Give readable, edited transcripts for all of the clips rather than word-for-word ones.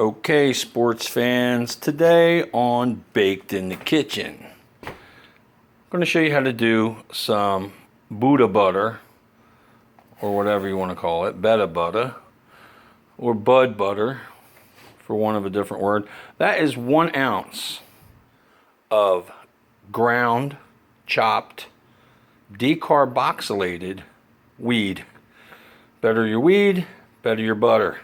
Okay, sports fans, today on Baked in the Kitchen, I'm going to show you how to do some Buddha butter, or whatever you want to call it, Beta butter, or Bud butter, for want of a different word. That is 1 ounce of ground, chopped, decarboxylated weed. Better your weed, better your butter.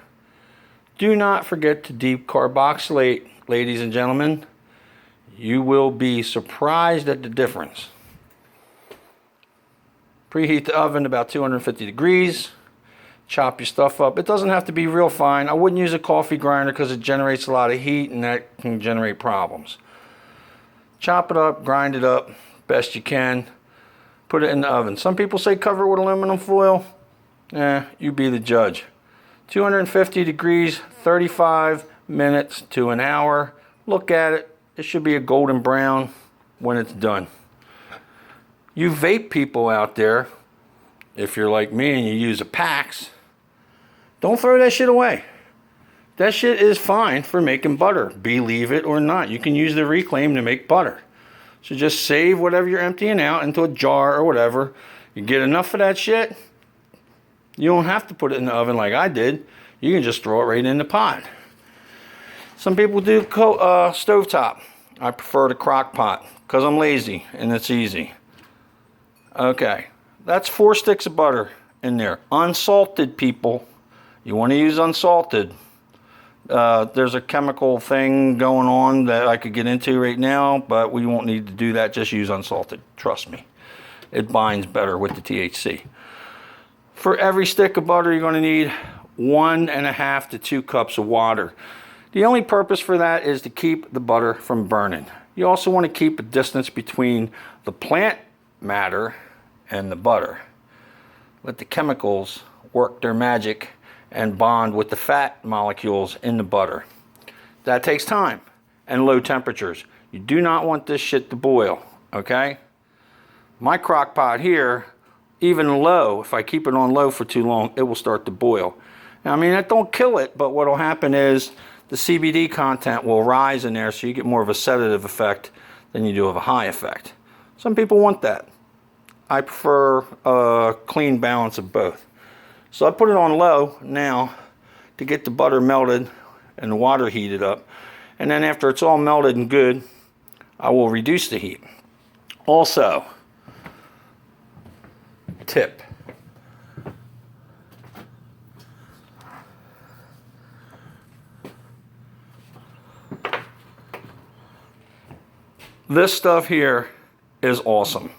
Do not forget to decarboxylate, ladies and gentlemen. You will be surprised at the difference. Preheat the oven to about 250 degrees. Chop your stuff up. It doesn't have to be real fine. I wouldn't use a coffee grinder because it generates a lot of heat and that can generate problems. Chop it up, grind it up best you can. Put it in the oven. Some people say cover it with aluminum foil. You be the judge. 250 degrees, 35 minutes to an hour. Look at it. It should be a golden brown when it's done. You vape people out there, if you're like me and you use a PAX, don't throw that shit away. That shit is fine for making butter. Believe it or not. You can use the reclaim to make butter. So just save whatever you're emptying out into a jar or whatever. You get enough of that shit, you don't have to put it in the oven like I did. You can just throw it right in the pot. Some people do stovetop. I prefer the crock pot because I'm lazy and it's easy. Okay, that's 4 sticks of butter in there. Unsalted, people. You want to use unsalted. There's a chemical thing going on that I could get into right now, but we won't need to do that. Just use unsalted. Trust me. It binds better with the THC. For every stick of butter, you're going to need 1.5 to 2 cups of water. The only purpose for that is to keep the butter from burning. You also want to keep a distance between the plant matter and the butter. Let the chemicals work their magic and bond with the fat molecules in the butter. That takes time and low temperatures. You do not want this shit to boil, okay? My crock pot here, even low, if I keep it on low for too long, it will start to boil. Now, I mean, that don't kill it, but what will happen is the CBD content will rise in there, so you get more of a sedative effect than you do of a high effect. Some people want that. I prefer a clean balance of both. So I put it on low now to get the butter melted and the water heated up. And then after it's all melted and good, I will reduce the heat. Also, tip. This stuff here is awesome.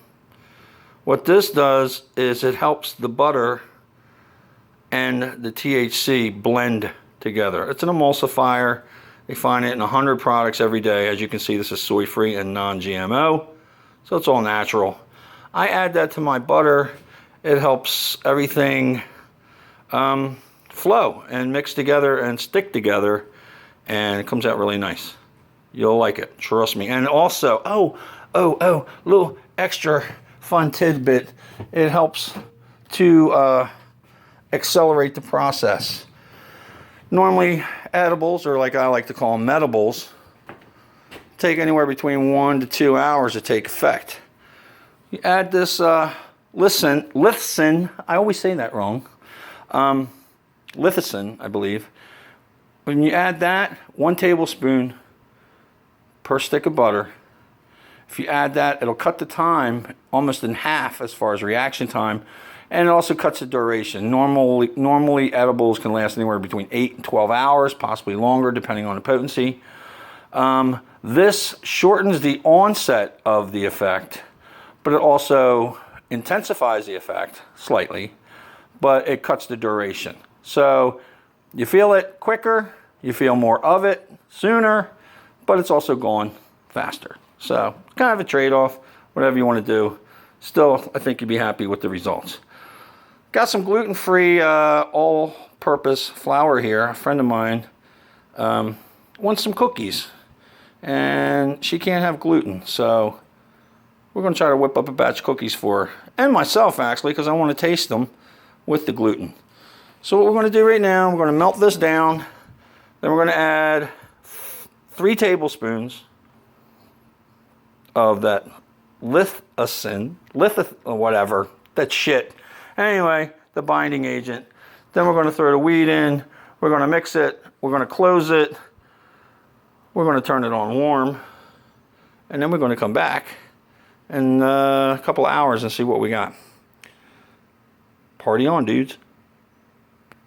What this does is it helps the butter and the THC blend together. It's an emulsifier. They find it in 100 products every day. As you can see, this is soy-free and non-GMO, so it's all natural. I add that to my butter. It helps everything flow and mix together and stick together, and it comes out really nice. You'll like it, trust me. And also, little extra fun tidbit. It helps to accelerate the process. Normally, edibles, or like I like to call them medibles, take anywhere between 1 to 2 hours to take effect. You add this lecithin, I always say that wrong, lecithin, I believe. When you add that, 1 tablespoon per stick of butter. If you add that, it'll cut the time almost in half as far as reaction time, and it also cuts the duration. Normally edibles can last anywhere between 8 and 12 hours, possibly longer depending on the potency. This shortens the onset of the effect, but it also intensifies the effect slightly, but it cuts the duration. So you feel it quicker, you feel more of it sooner, but it's also gone faster. So kind of a trade-off, whatever you want to do. Still, I think you'd be happy with the results. Got some gluten-free all-purpose flour here. A friend of mine wants some cookies, and she can't have gluten, so we're going to try to whip up a batch of cookies for her, and myself actually, because I want to taste them with the gluten. So what we're going to do right now, we're going to melt this down Then we're going to add 3 tablespoons of that lithosin, or whatever, that shit. Anyway, the binding agent. Then we're going to throw the wheat in. We're going to mix it. We're going to close it. We're going to turn it on warm. And then we're going to come back in a couple of hours and see what we got. Party on, dudes.